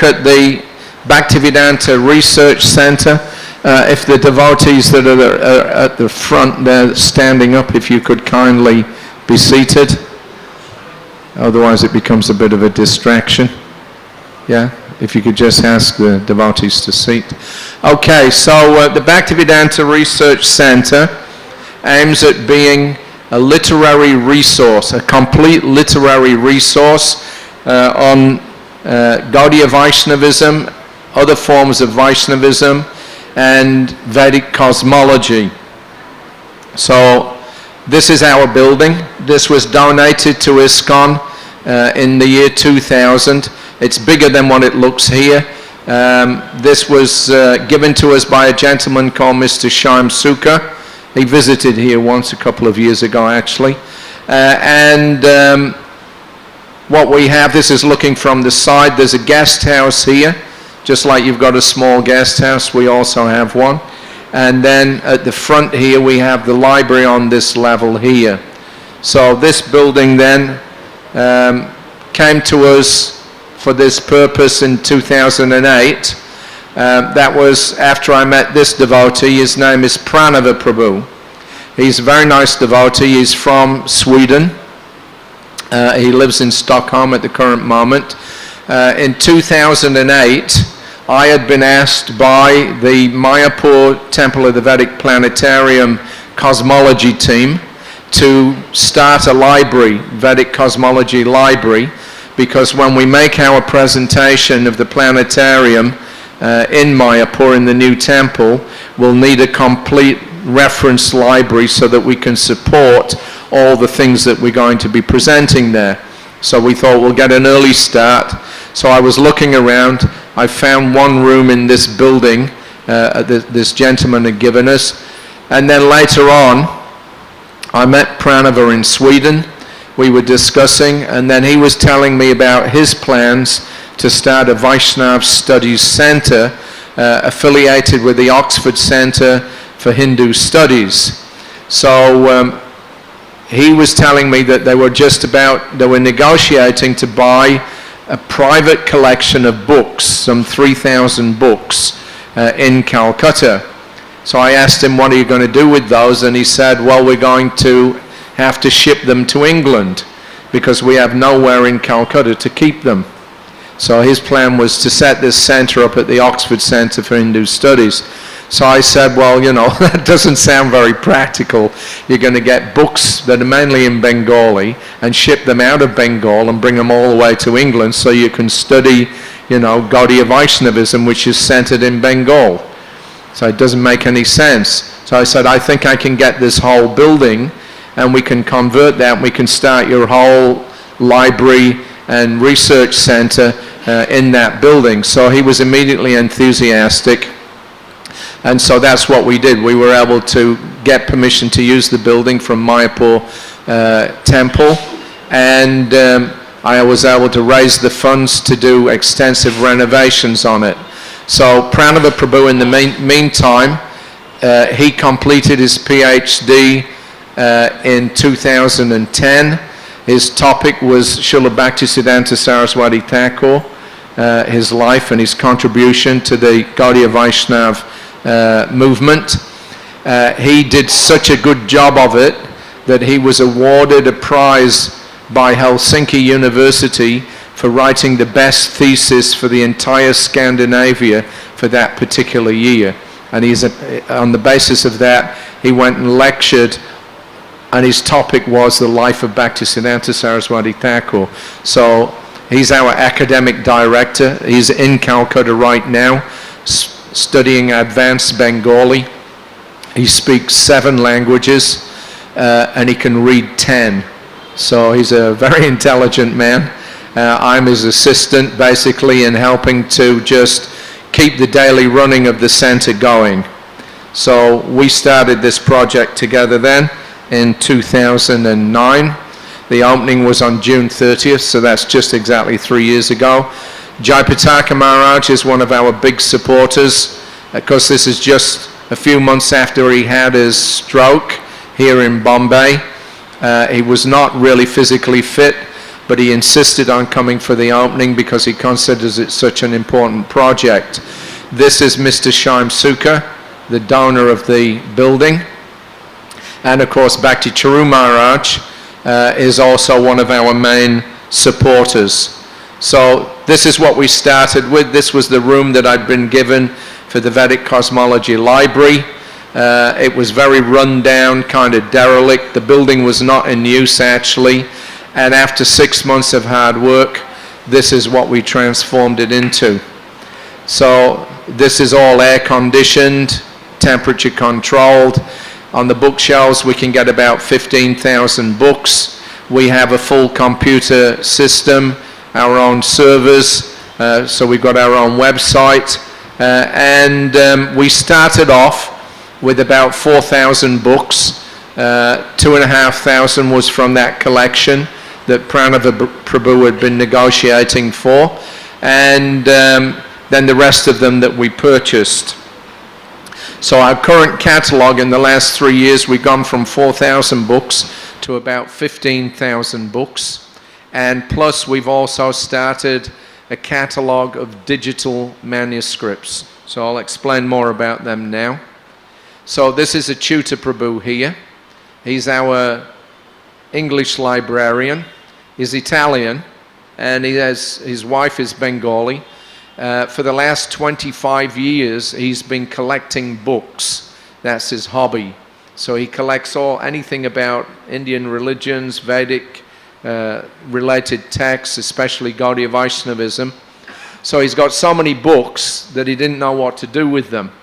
at the Bhaktivedanta Research Center. If the devotees that are at the front there standing up, if you could kindly be seated. Otherwise it becomes a bit of a distraction. Yeah, if you could just ask the devotees to seat. Okay, so the Bhaktivedanta Research Center aims at being a literary resource, a complete literary resource on Gaudiya Vaishnavism, other forms of Vaishnavism, and Vedic cosmology. So this is our building. This was donated to ISKCON in the year 2000. It's bigger than what it looks here. This was given to us by a gentleman called Mr. Shyam Sukha. He visited here once a couple of years ago, actually. What we have, this is looking from the side. There's a guest house here. Just like you've got a small guest house, we also have one. And then at the front here, we have the library on this level here. So this building then came to us for this purpose in 2008. That was after I met this devotee. His name is Pranava Prabhu. He's a very nice devotee. He's from Sweden. He lives in Stockholm at the current moment. In 2008, I had been asked by the Mayapur Temple of the Vedic Planetarium cosmology team to start a library, Vedic cosmology library, because when we make our presentation of the planetarium in Mayapur in the new temple, we'll need a complete reference library so that we can support all the things that we're going to be presenting there. So we thought we'll get an early start. So I was looking around. I found one room in this building this gentleman had given us. And then later on, I met Pranava in Sweden. We were discussing, and then he was telling me about his plans to start a Vaishnav Studies Center affiliated with the Oxford Center for Hindu Studies. So he was telling me that they were negotiating to buy a private collection of books, some 3,000 books in Calcutta. So I asked him, what are you going to do with those? And he said, well, we're going to have to ship them to England because we have nowhere in Calcutta to keep them. So his plan was to set this center up at the Oxford Center for Hindu Studies. So I said, well, you know, that doesn't sound very practical. You're going to get books that are mainly in Bengali and ship them out of Bengal and bring them all the way to England so you can study, you know, Gaudiya Vaishnavism, which is centered in Bengal. So it doesn't make any sense. So I said, I think I can get this whole building and we can convert that and we can start your whole library and research center in that building. So he was immediately enthusiastic. And so that's what we did. We were able to get permission to use the building from Mayapur Temple, and I was able to raise the funds to do extensive renovations on it. So Pranava Prabhu, in the meantime, he completed his PhD in 2010. His topic was Srila Bhaktisiddhanta Saraswati Thakur, his life and his contribution to the Gaudiya Vaishnav movement. He did such a good job of it that he was awarded a prize by Helsinki University for writing the best thesis for the entire Scandinavia for that particular year. And on the basis of that, he went and lectured, and his topic was the life of Bhaktisiddhanta Saraswati Thakur. So he's our academic director. He's in Calcutta right now, studying advanced Bengali. He speaks 7 languages and he can read 10. So he's a very intelligent man. I'm his assistant basically in helping to just keep the daily running of the center going. So we started this project together then in 2009. The opening was on June 30th, so that's just exactly 3 years ago. Jayapataka Maharaj is one of our big supporters. Of course, this is just a few months after he had his stroke here in Bombay. He was not really physically fit, but he insisted on coming for the opening because he considers it such an important project. This is Mr. Shyam Sukha, the donor of the building. And of course, Bhakti Charu Maharaj is also one of our main supporters. So this is what we started with. This was the room that I'd been given for the Vedic Cosmology Library. It was very run down, kind of derelict. The building was not in use actually. And after 6 months of hard work, this is what we transformed it into. So this is all air conditioned, temperature controlled. On the bookshelves we can get about 15,000 books. We have a full computer system, our own servers, so we've got our own website. And we started off with about 4,000 books. 2,500 was from that collection that Pranava Prabhu had been negotiating for, and then the rest of them that we purchased. So our current catalogue in the last 3 years, we've gone from 4,000 books to about 15,000 books, and plus we've also started a catalogue of digital manuscripts. So I'll explain more about them now. So this is Achyuta Prabhu here. He's our English librarian. He's Italian, and his wife is Bengali. For the last 25 years, he's been collecting books. That's his hobby. So he collects anything about Indian religions, Vedic related texts, especially Gaudiya Vaishnavism. So he's got so many books that he didn't know what to do with them.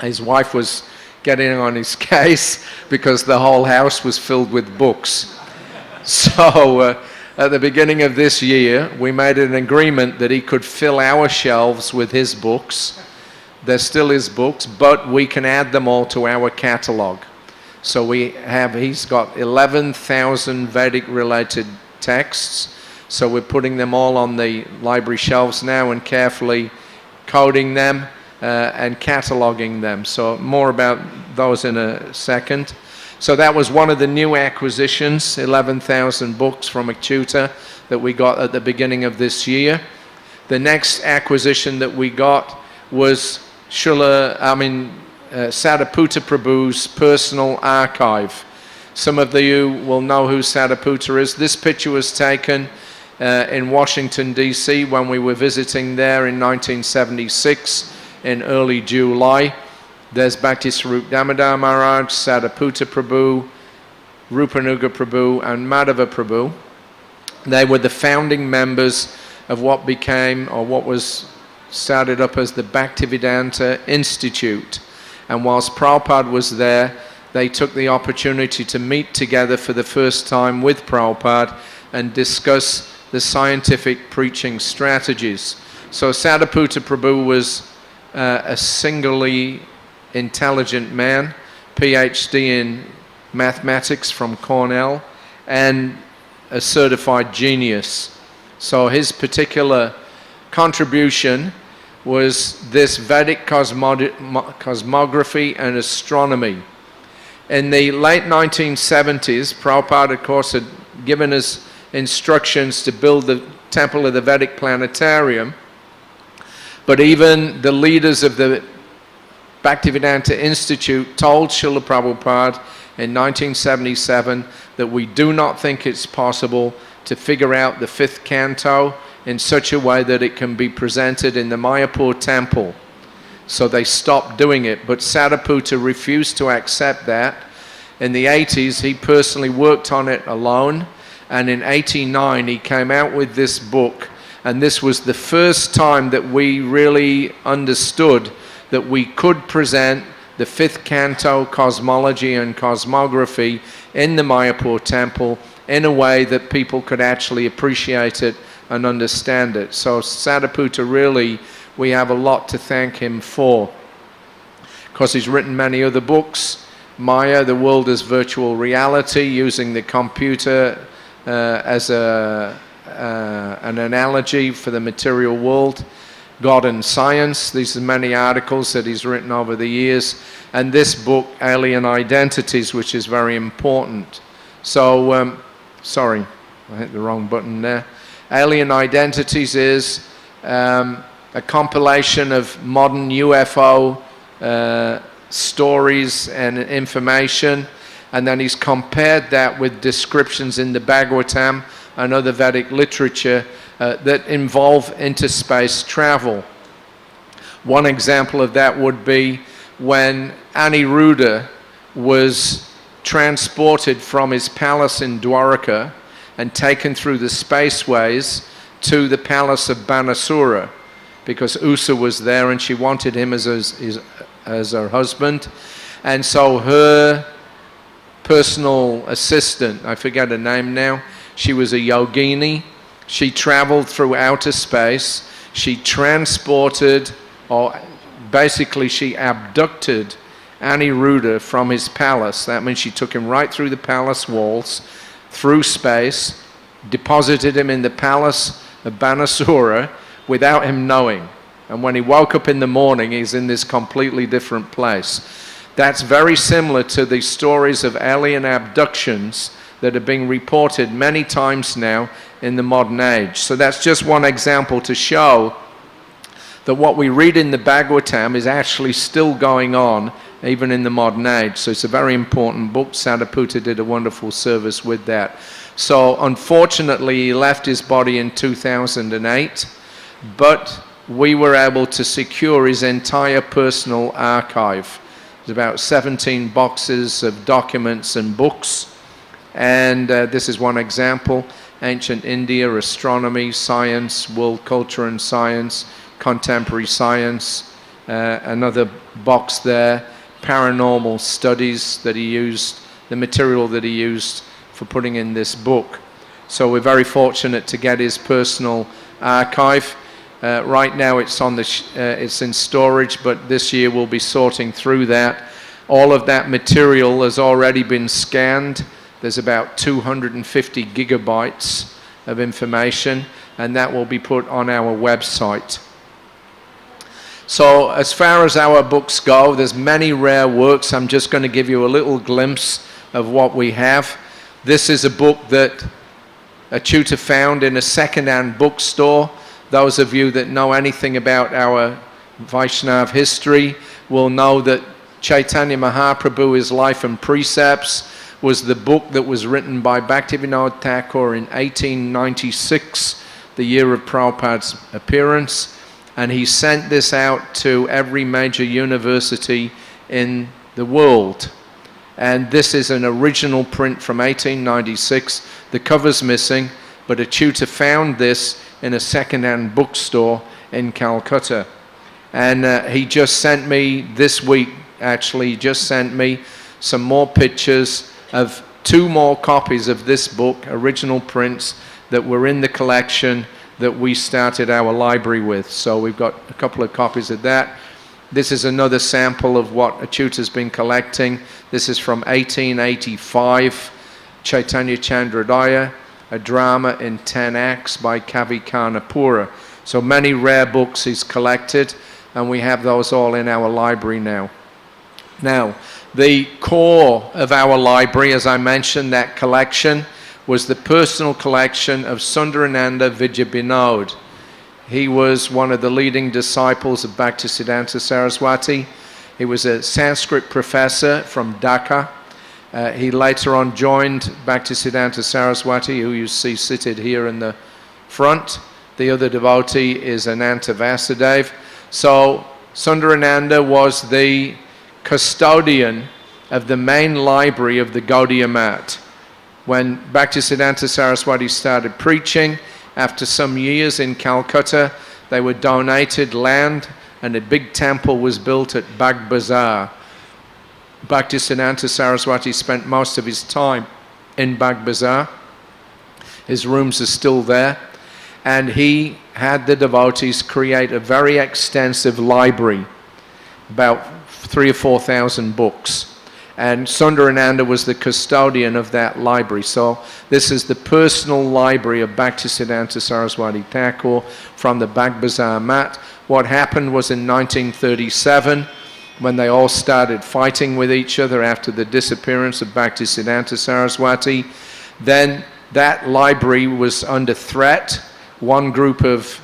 His wife was getting on his case because the whole house was filled with books. So at the beginning of this year, we made an agreement that he could fill our shelves with his books. They're still his books, but we can add them all to our catalogue. So he's got 11,000 Vedic related texts. So we're putting them all on the library shelves now and carefully coding them and cataloguing them. So more about those in a second. So that was one of the new acquisitions, 11,000 books from Achyuta that we got at the beginning of this year. The next acquisition that we got was Sadaputa Prabhu's personal archive. Some of you will know who Sadaputa is. This picture was taken in Washington, D.C. when we were visiting there in 1976 in early July. There's Bhakti Swarup Damodar Maharaj, Sadaputa Prabhu, Rupanuga Prabhu, and Madhava Prabhu. They were the founding members of what was started up as the Bhaktivedanta Institute. And whilst Prabhupada was there, they took the opportunity to meet together for the first time with Prabhupada and discuss the scientific preaching strategies. So Sadaputa Prabhu was a singly intelligent man, PhD in mathematics from Cornell, and a certified genius. So his particular contribution was this Vedic cosmography and astronomy. In the late 1970s, Prabhupada, of course, had given us instructions to build the temple of the Vedic planetarium, but even the leaders of the Bhaktivedanta Institute told Srila Prabhupada in 1977 that we do not think it's possible to figure out the 5th canto in such a way that it can be presented in the Mayapur temple. So they stopped doing it, but Sadaputa refused to accept that. In the 80s, he personally worked on it alone, and in 89 he came out with this book, and this was the first time that we really understood that we could present the 5th canto cosmology and cosmography in the Mayapur temple in a way that people could actually appreciate it and understand it. So Sadaputa, really, we have a lot to thank him for, because he's written many other books. Maya, the world as virtual reality, using the computer as an analogy for the material world. God and Science, these are many articles that he's written over the years, and this book, Alien Identities, which is very important. So, sorry, I hit the wrong button there. Alien Identities is a compilation of modern UFO stories and information, and then he's compared that with descriptions in the Bhagavatam and other Vedic literature that involve interspace travel. One example of that would be when Aniruddha was transported from his palace in Dwarka and taken through the spaceways to the palace of Banasura, because Usa was there and she wanted him as her husband. And so her personal assistant, I forget her name now, she was a yogini. She traveled through outer space. She transported, or basically she abducted Aniruddha from his palace. That means she took him right through the palace walls, through space, deposited him in the palace of Banasura without him knowing. And when he woke up in the morning, he's in this completely different place. That's very similar to the stories of alien abductions that are being reported many times now in the modern age. So that's just one example to show that what we read in the Bhagavatam is actually still going on even in the modern age. So it's a very important book. Sadhaputta did a wonderful service with that. So unfortunately he left his body in 2008, but we were able to secure his entire personal archive. There's about 17 boxes of documents and books, and this is one example: Ancient India, Astronomy, Science, World Culture and Science, Contemporary Science, another box there, Paranormal Studies that he used, the material that he used for putting in this book. So we're very fortunate to get his personal archive. Right now it's on it's in storage, but this year we'll be sorting through that. All of that material has already been scanned. There's about 250 gigabytes of information, and that will be put on our website. So as far as our books go, there's many rare works. I'm just going to give you a little glimpse of what we have. This is a book that a tutor found in a second-hand bookstore. Those of you that know anything about our Vaishnav history will know that Chaitanya Mahaprabhu, His Life and Precepts, was the book that was written by Bhaktivedanta Thakur in 1896, the year of Prabhupada's appearance. And he sent this out to every major university in the world. And this is an original print from 1896. The cover's missing, but a tutor found this in a second-hand bookstore in Calcutta. And he just sent me this week, actually, he just sent me some more pictures of 2 more copies of this book, original prints, that were in the collection that we started our library with. So we've got a couple of copies of that. This is another sample of what a tutor's been collecting. This is from 1885, Chaitanya Chandrodaya, a drama in 10 acts by Kavi Karnapura. So many rare books he's collected, and we have those all in our library now. Now, the core of our library, as I mentioned, that collection, was the personal collection of Sundarananda Vijayabinod. He was one of the leading disciples of Bhaktisiddhanta Sarasvati. He was a Sanskrit professor from Dhaka. He later on joined Bhaktisiddhanta Sarasvati, who you see seated here in the front. The other devotee is Ananta Vasudev. So Sundarananda was the custodian of the main library of the Gaudiya Math. When Bhaktisiddhanta Saraswati started preaching, after some years in Calcutta, they were donated land and a big temple was built at Bag Bazar. Bhaktisiddhanta Saraswati spent most of his time in Bag Bazar. His rooms are still there. And he had the devotees create a very extensive library, about 3,000 or 4,000 books. And Sundarananda was the custodian of that library. So this is the personal library of Bhaktisiddhanta Saraswati Thakur from the Bag Bazar Mat. What happened was in 1937, when they all started fighting with each other after the disappearance of Bhaktisiddhanta Saraswati, then that library was under threat. One group of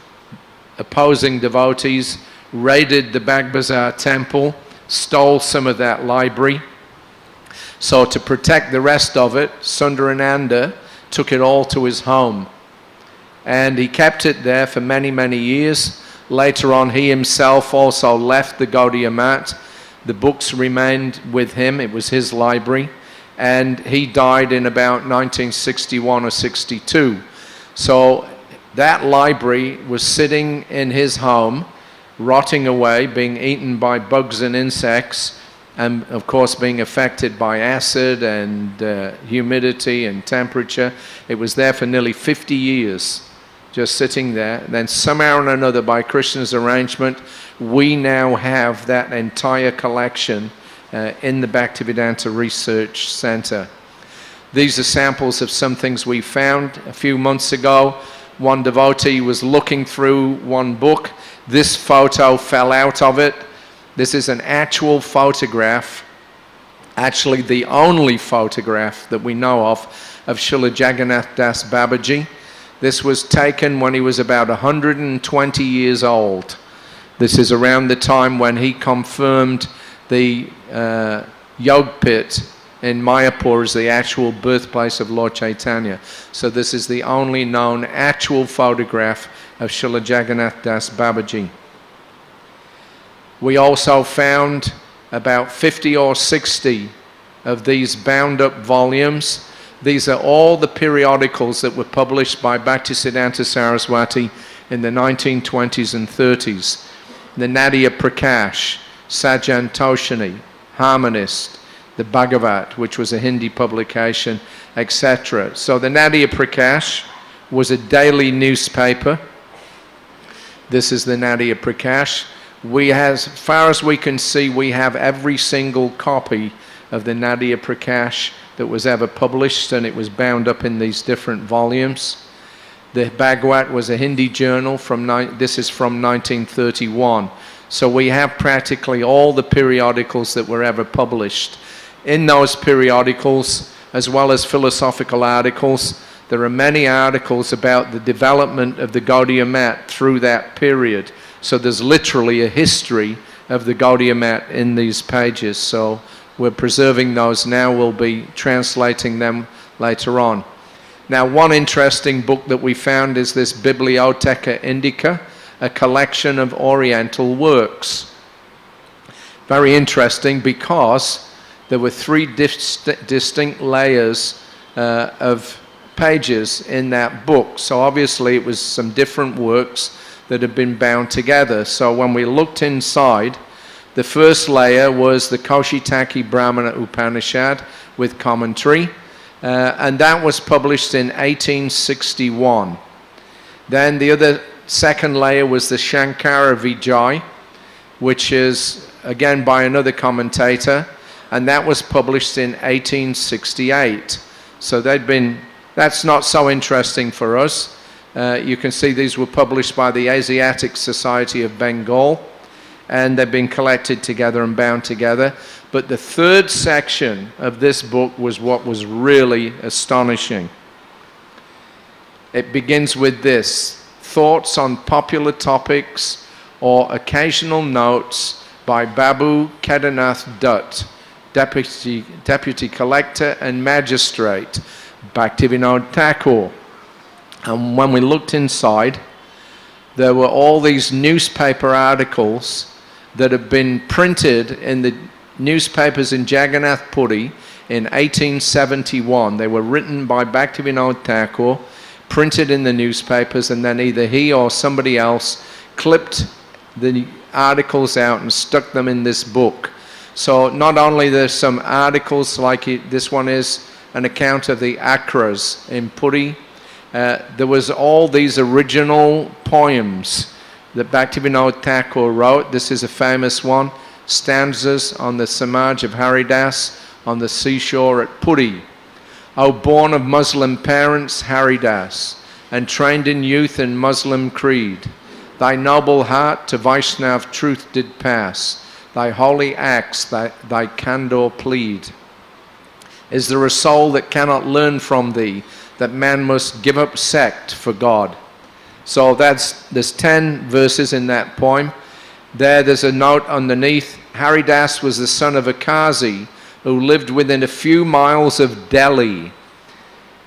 opposing devotees raided the Bagbazar temple, stole some of that library. So to protect the rest of it, Sundarananda took it all to his home. And he kept it there for many, many years. Later on, he himself also left the Gaudiya Mat. The books remained with him. It was his library. And he died in about 1961 or 62. So that library was sitting in his home, rotting away, being eaten by bugs and insects, and of course being affected by acid and humidity and temperature. It was there for nearly 50 years, just sitting there. Then somehow or another, by Krishna's arrangement, we now have that entire collection in the Bhaktivedanta Research Center. These are samples of some things we found a few months ago. One devotee was looking through one book. This photo fell out of it. This is an actual photograph, actually the only photograph that we know of Srila Jagannath Das Babaji. This was taken when he was about 120 years old. This is around the time when he confirmed the Yog Pit in Mayapur as the actual birthplace of Lord Chaitanya. So this is the only known actual photograph of Srila Jagannath Das Babaji. We also found about 50 or 60 of these bound up volumes. These are all the periodicals that were published by Bhaktisiddhanta Sarasvati in the 1920s and 30s. The Nadia Prakash, Sajan Toshani, Harmonist, the Bhagavat, which was a Hindi publication, etc. So the Nadia Prakash was a daily newspaper. This is the Nadia Prakash. We, as far as we can see, we have every single copy of the Nadia Prakash that was ever published, and it was bound up in these different volumes. The Bhagavat was a Hindi journal this is from 1931. So we have practically all the periodicals that were ever published. In those periodicals, as well as philosophical articles, there are many articles about the development of the Gaudiya Mat through that period. So there's literally a history of the Gaudiya Mat in these pages. So we're preserving those now. We'll be translating them later on. Now, one interesting book that we found is this Bibliotheca Indica, a collection of Oriental works. Very interesting because there were three distinct layers of pages in that book. So obviously it was some different works that had been bound together. So when we looked inside, the first layer was the Kaushitaki Brahmana Upanishad with commentary, and that was published in 1861. Then the other second layer was the Shankara Vijay, which is again by another commentator, and that was published in 1868. So that's not so interesting for us. You can see these were published by the Asiatic Society of Bengal, and they've been collected together and bound together. But the third section of this book was what was really astonishing. It begins with this: thoughts on popular topics or occasional notes by Babu Kedarnath Dutt, Deputy Collector and Magistrate, Bhaktivedanta Thakur. And when we looked inside, there were all these newspaper articles that had been printed in the newspapers in Jagannath Puri in 1871. They were written by Bhaktivedanta Thakur, printed in the newspapers, and then either he or somebody else clipped the articles out and stuck them in this book. So not only there's some articles like this one is an account of the Akras in Puri, there was all these original poems that Bhaktivedanta Thakur wrote. This is a famous one, stanzas on the Samaj of Haridas on the seashore at Puri. O born of Muslim parents, Haridas, and trained in youth in Muslim creed, thy noble heart to Vaishnav truth did pass, thy holy acts thy candor plead. Is there a soul that cannot learn from thee that man must give up sect for God. So there's 10 verses in that poem. There's a note underneath. Haridas was the son of a Qazi who lived within a few miles of Delhi.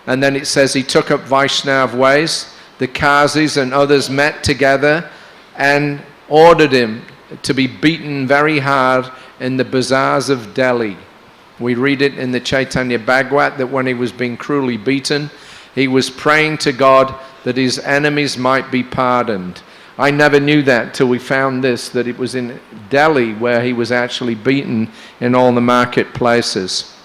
And then it says he took up Vaishnav ways. The Qazis and others met together and ordered him to be beaten very hard in the bazaars of Delhi. We read it in the Chaitanya Bhagavat that when he was being cruelly beaten, he was praying to God that his enemies might be pardoned. I never knew that till we found this, that it was in Delhi where he was actually beaten in all the marketplaces.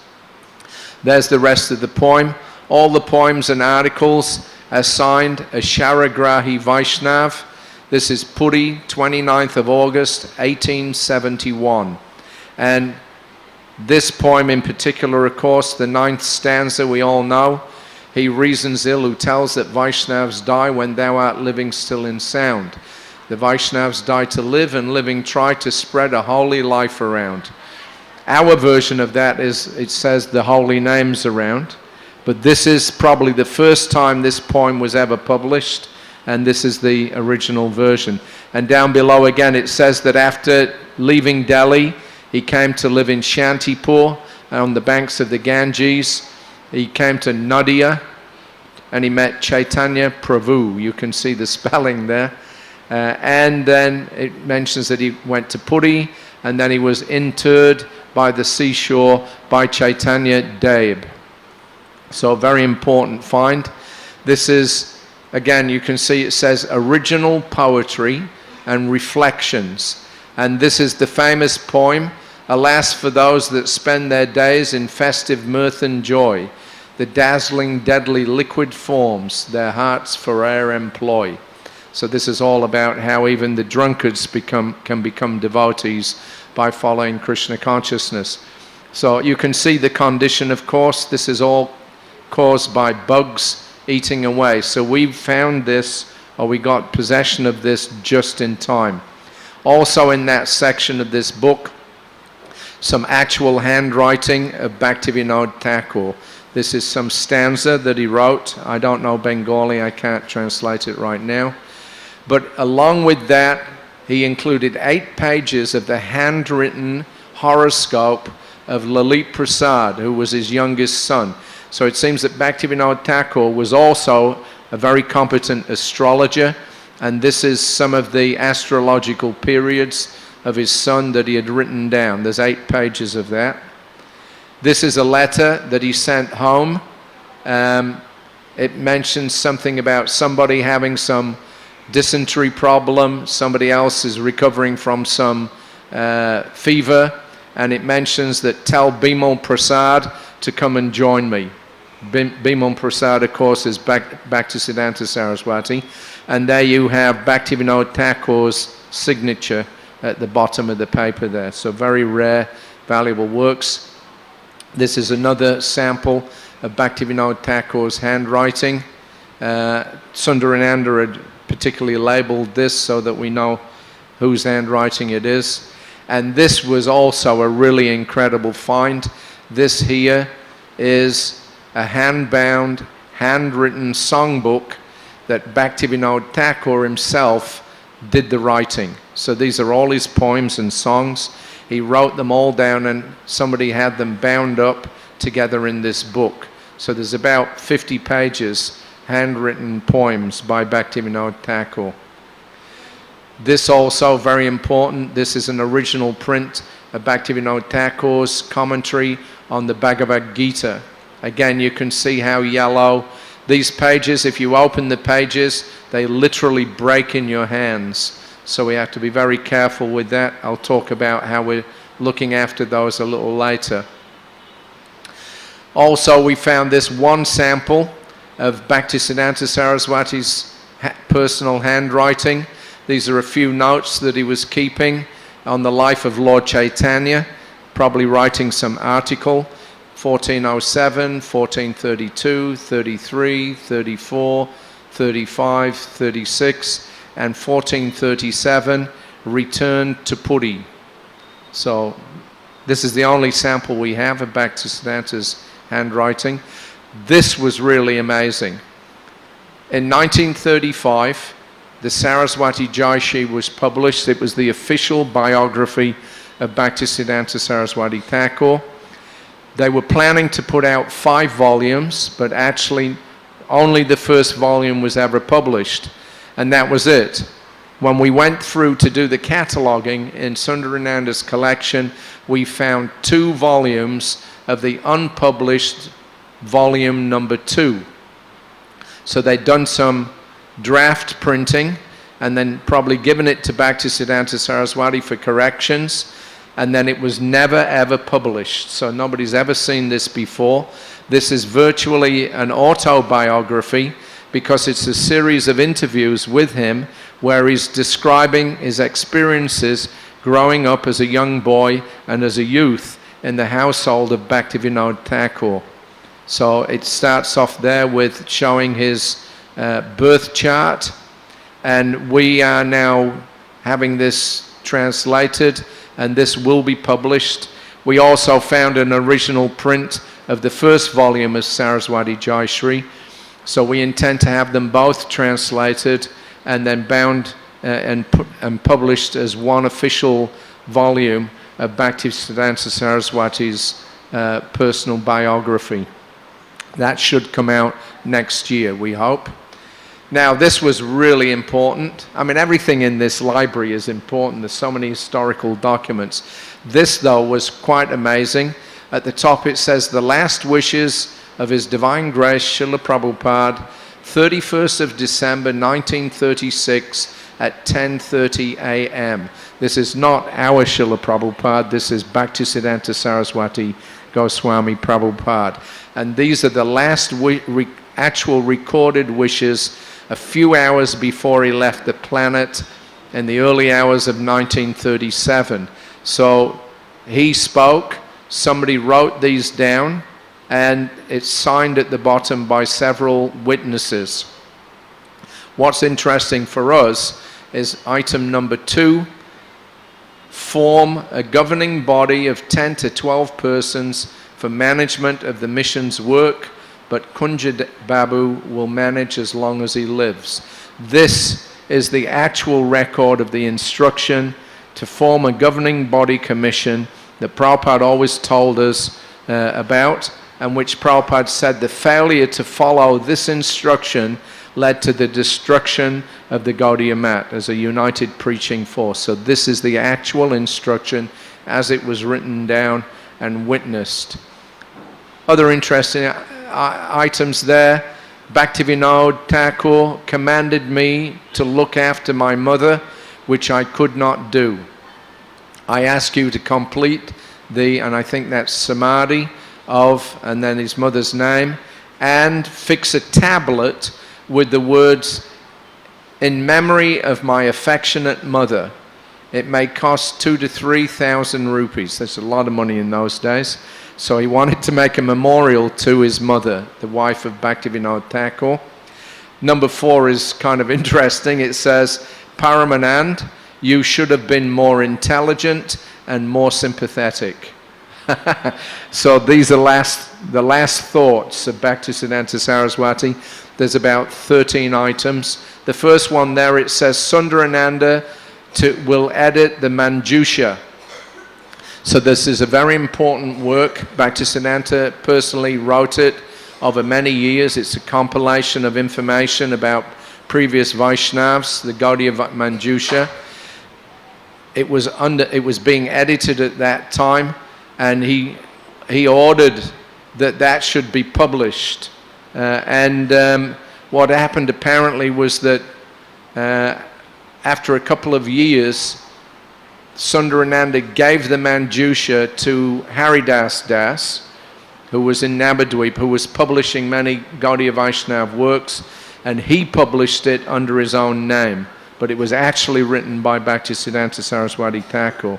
There's the rest of the poem. All the poems and articles are signed Asharagrahi Vaishnav. This is Puri, 29th of August, 1871. And this poem in particular, of course, the 9th stanza we all know. He reasons ill who tells that Vaishnavas die when thou art living still in sound. The Vaishnavas die to live, and living try to spread a holy life around. Our version of that is, it says the holy names around. But this is probably the first time this poem was ever published, and this is the original version. And down below again it says that after leaving Delhi, he came to live in Shantipur on the banks of the Ganges. He came to Nadia and he met Chaitanya Prabhu. You can see the spelling there. And then it mentions that he went to Puri, and then he was interred by the seashore by Chaitanya Dev. So a very important find. This is, again, you can see it says original poetry and reflections. And this is the famous poem, alas for those that spend their days in festive mirth and joy, the dazzling deadly liquid forms their hearts for air employ. So this is all about how even the drunkards can become devotees by following Krishna consciousness. So you can see the condition, of course. This is all caused by bugs eating away. So we found this, or we got possession of this just in time. Also in that section of this book, some actual handwriting of Bhaktivedanta Thakur. This is some stanza that he wrote. I don't know Bengali, I can't translate it right now. But along with that, he included 8 pages of the handwritten horoscope of Lalit Prasad, who was his youngest son. So it seems that Bhaktivedanta Thakur was also a very competent astrologer, and this is some of the astrological periods of his son that he had written down. There's 8 pages of that. This is a letter that he sent home. It mentions something about somebody having some dysentery problem, somebody else is recovering from some fever, and it mentions that tell Bimal Prasad to come and join me. Bimal Prasad, of course, is Bhaktisiddhanta Sarasvati, and there you have Bhaktivedanta Thakur's signature at the bottom of the paper there. So very rare, valuable works. This is another sample of Bhaktivedanta Thakur's handwriting. Sundarananda had particularly labeled this so that we know whose handwriting it is. And this was also a really incredible find. This here is a hand-bound, handwritten songbook that Bhaktivedanta Thakur himself did the writing. So these are all his poems and songs. He wrote them all down, and somebody had them bound up together in this book. So there's about 50 pages handwritten poems by Bhaktivedanta Thakur. This also very important. This is an original print of Bhaktivedanta Thakur's commentary on the Bhagavadgita. Again, you can see how yellow these pages, if you open the pages, they literally break in your hands. So we have to be very careful with that. I'll talk about how we're looking after those a little later. Also, we found this one sample of Bhaktisiddhanta Saraswati's personal handwriting. These are a few notes that he was keeping on the life of Lord Chaitanya, probably writing some article, 1407, 1432, 33, 34, 35, 36, and 1437, returned to Puri. So this is the only sample we have of Bhaktisiddhanta's handwriting. This was really amazing. In 1935, the Saraswati Jayashree was published. It was the official biography of Bhaktisiddhanta Saraswati Thakur. They were planning to put out 5 volumes, but actually only the first volume was ever published, and that was it. When we went through to do the cataloging in Sundarananda's collection, we found 2 volumes of the unpublished volume number 2. So they'd done some draft printing and then probably given it to Bhaktisiddhanta Saraswati for corrections, and then it was never ever published. So nobody's ever seen this before. This is virtually an autobiography because it's a series of interviews with him where he's describing his experiences growing up as a young boy and as a youth in the household of Bhaktivedanta Thakur. So it starts off there with showing his birth chart, and we are now having this translated, and this will be published. We also found an original print of the first volume of Saraswati Jayashree, so we intend to have them both translated and then bound and published as one official volume of Bhaktisiddhanta Saraswati's personal biography. That should come out next year, we hope. Now, this was really important. I mean, everything in this library is important. There's so many historical documents. This, though, was quite amazing. At the top it says, "The last wishes of His Divine Grace Srila Prabhupada, 31st of December 1936 at 10:30 a.m. This is not our Srila Prabhupada. This is Bhaktisiddhanta Saraswati Goswami Prabhupada. And these are the last actual recorded wishes a few hours before he left the planet in the early hours of 1937. So he spoke, somebody wrote these down, and it's signed at the bottom by several witnesses. What's interesting for us is item number 2, form a governing body of 10 to 12 persons for management of the mission's work, but Kunja Babu will manage as long as he lives. This is the actual record of the instruction to form a governing body commission that Prabhupada always told us about, and which Prabhupada said the failure to follow this instruction led to the destruction of the Gaudiya Math as a united preaching force. So this is the actual instruction as it was written down and witnessed. Other interesting items there. Bhaktivedanta Thakur commanded me to look after my mother, which I could not do. I ask you to complete and I think that's Samadhi of, and then his mother's name, and fix a tablet with the words, "In memory of my affectionate mother." It may cost 2,000 to 3,000 rupees. That's a lot of money in those days. So he wanted to make a memorial to his mother, the wife of Bhaktivedanta Thakur. Number 4 is kind of interesting. It says, "Paramanand, you should have been more intelligent and more sympathetic." So these are the last thoughts of Bhaktisiddhanta Saraswati. There's about 13 items. The first one there, it says, Sundarananda will edit the Manjusha. So this is a very important work. Bhaktisiddhanta personally wrote it over many years. It's a compilation of information about previous Vaishnavas, the Gaudiya Manjusha. It was being edited at that time, and he ordered that should be published. What happened apparently was that after a couple of years, Sundarananda gave the Manjusha to Haridas Das, who was in Navadvip, who was publishing many Gaudiya Vaishnava works, and he published it under his own name. But it was actually written by Bhaktisiddhanta Saraswati Thakur.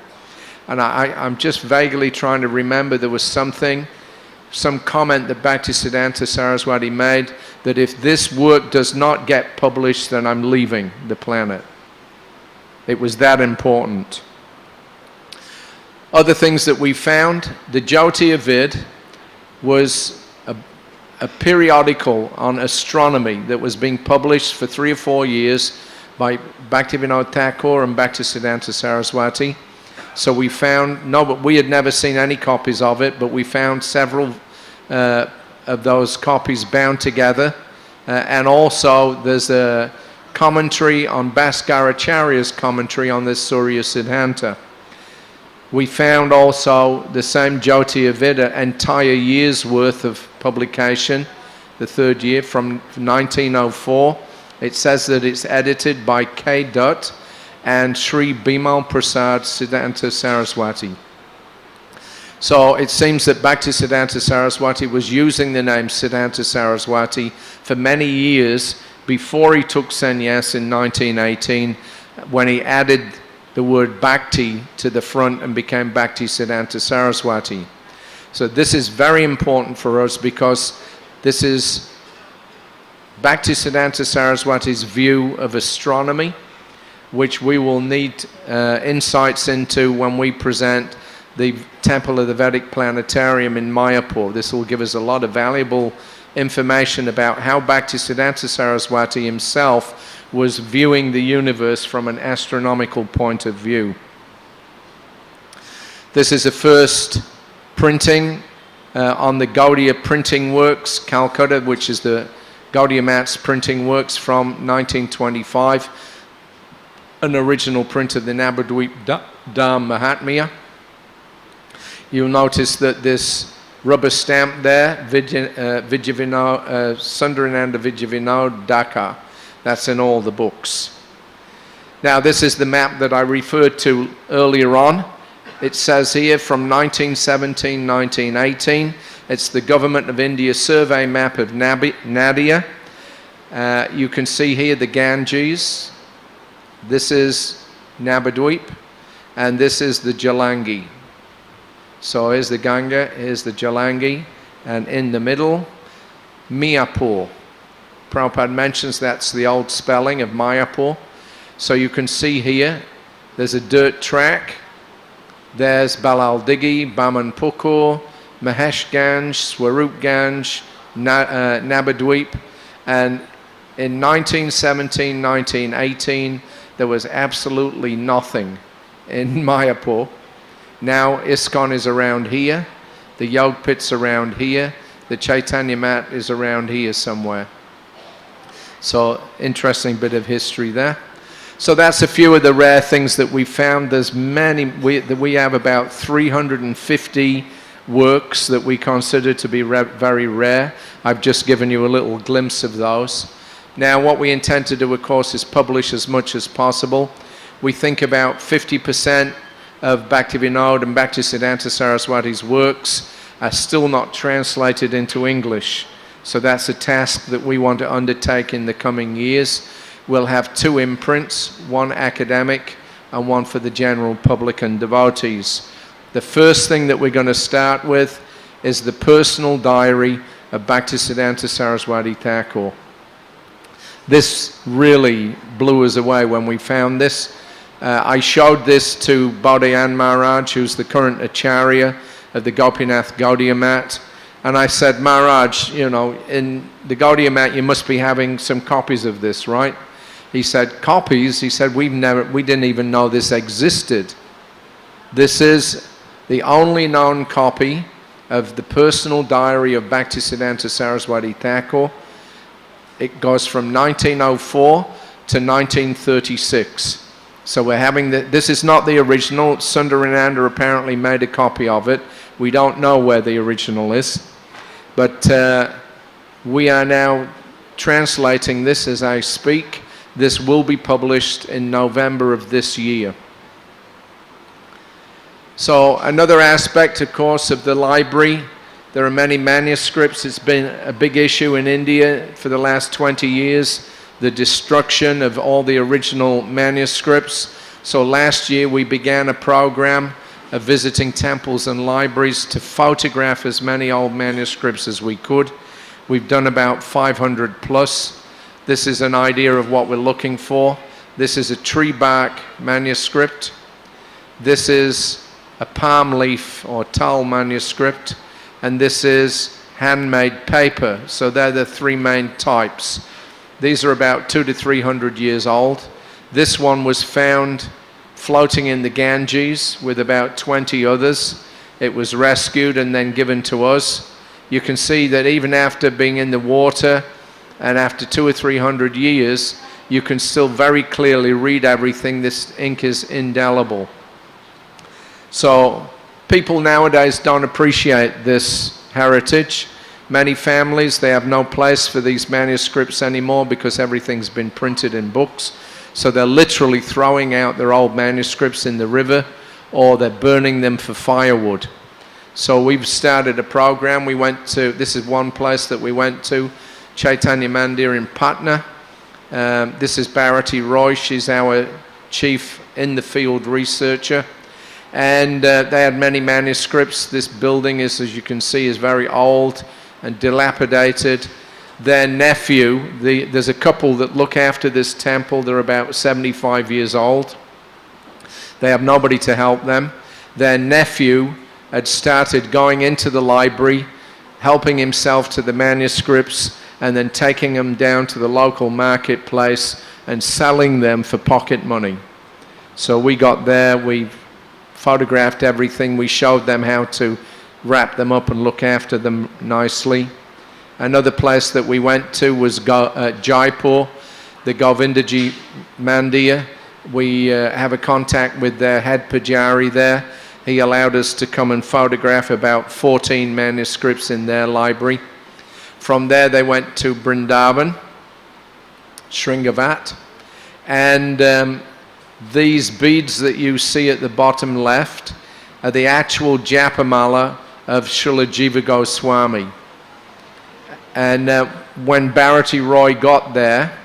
And I'm just vaguely trying to remember, there was some comment that Bhaktisiddhanta Saraswati made, that if this work does not get published, then I'm leaving the planet. It was that important. Other things that we found, the Jyotiya Vid was a periodical on astronomy that was being published for 3 or 4 years by Bhaktivedanta Thakur and Bhaktisiddhanta Sarasvati. So we found, but we had never seen any copies of it, but we found several of those copies bound together. And also there's a commentary on Bhaskaracharya's commentary on this Surya Siddhanta. We found also the same Jyotiya Vida entire year's worth of publication, the 3rd year from 1904. It says that it's edited by K. Dutt and Sri Bimal Prasad Siddhanta Saraswati. So it seems that Bhaktisiddhanta Saraswati was using the name Siddhanta Saraswati for many years before he took sannyas in 1918, when he added the word Bhakti to the front and became Bhaktisiddhanta Saraswati. So this is very important for us, because this is Bhaktisiddhanta Saraswati's view of astronomy, which we will need insights into when we present the Temple of the Vedic Planetarium in Mayapur. This will give us a lot of valuable information about how Bhaktisiddhanta Saraswati himself was viewing the universe from an astronomical point of view. This is a first printing on the Gaudiya Printing Works, Calcutta, which is the Gaudiya Mat's printing works from 1925. An original print of the Navadvip Dham Mahatmya. You'll notice that this rubber stamp there, Sundarananda Vijayavinod Dhaka, that's in all the books. Now this is the map that I referred to earlier on. It says here from 1917-1918, it's the Government of India survey map of Nadia. You can see here the Ganges. This is Navadvip, and this is the Jalangi. So here's the Ganga, here's the Jalangi, and in the middle, Mayapur. Prabhupada mentions that's the old spelling of Mayapur. So you can see here, there's a dirt track. There's Balaldighi, Bamanpukur, Maheshganj, Swarupganj, Navadvip, and in 1917, 1918, there was absolutely nothing in Mayapur. Now ISKCON is around here, the Yog Pit's around here, the Chaitanya Mat is around here somewhere. So interesting bit of history there. So that's a few of the rare things that we found. There's many, we have about 350 works that we consider to be very rare. I've just given you a little glimpse of those. Now what we intend to do, of course, is publish as much as possible. We think about 50% of Bhaktivinoda and Bhaktisiddhanta Saraswati's works are still not translated into English. So that's a task that we want to undertake in the coming years. We'll have 2 imprints, one academic and one for the general public and devotees. The first thing that we're going to start with is the personal diary of Bhaktisiddhanta Saraswati Thakur. This really blew us away when we found this. I showed this to Bodhayan Maharaj, who's the current Acharya of the Gopinath Gaudiya Mat. And I said, Maharaj, you know, in the Gaudiya Mat you must be having some copies of this, right? He said, copies? He said, we didn't even know this existed. This is the only known copy of the personal diary of Bhaktisiddhanta Saraswati Thakur. It goes from 1904 to 1936. So we're having this is not the original. Sundarananda apparently made a copy of it. We don't know where the original is. But we are now translating this as I speak. This will be published in November of this year. So another aspect, of course, of the library, there are many manuscripts. It's been a big issue in India for the last 20 years, the destruction of all the original manuscripts. So last year we began a program of visiting temples and libraries to photograph as many old manuscripts as we could. We've done about 500 plus. This is an idea of what we're looking for. This is a tree bark manuscript. This is a palm leaf or tal manuscript. And this is handmade paper. So they're the three main types. These are about 200 to 300 years old. This one was found floating in the Ganges with about 20 others. It was rescued and then given to us. You can see that even after being in the water and after 200 or 300 years, you can still very clearly read everything. This ink is indelible. So people nowadays don't appreciate this heritage. Many families, they have no place for these manuscripts anymore because everything's been printed in books. So they're literally throwing out their old manuscripts in the river, or they're burning them for firewood. So we've started a program. We went to, this is one place that we went to, Chaitanya Mandir in Patna. This is Bharati Roy. She's our chief in the field researcher. And they had many manuscripts. This building is, as you can see, is very old and dilapidated. Their nephew, there's a couple that look after this temple. They're about 75 years old. They have nobody to help them. Their nephew had started going into the library, helping himself to the manuscripts, and then taking them down to the local marketplace and selling them for pocket money. So we got there, we photographed everything, we showed them how to wrap them up and look after them nicely. Another place that we went to was Jaipur, the Govindaji Mandir. We have a contact with their head pujari there. He allowed us to come and photograph about 14 manuscripts in their library. From there they went to Vrindavan, Sringavat, and these beads that you see at the bottom left are the actual Japamala of Srila Jiva Goswami. And when Bharati Roy got there,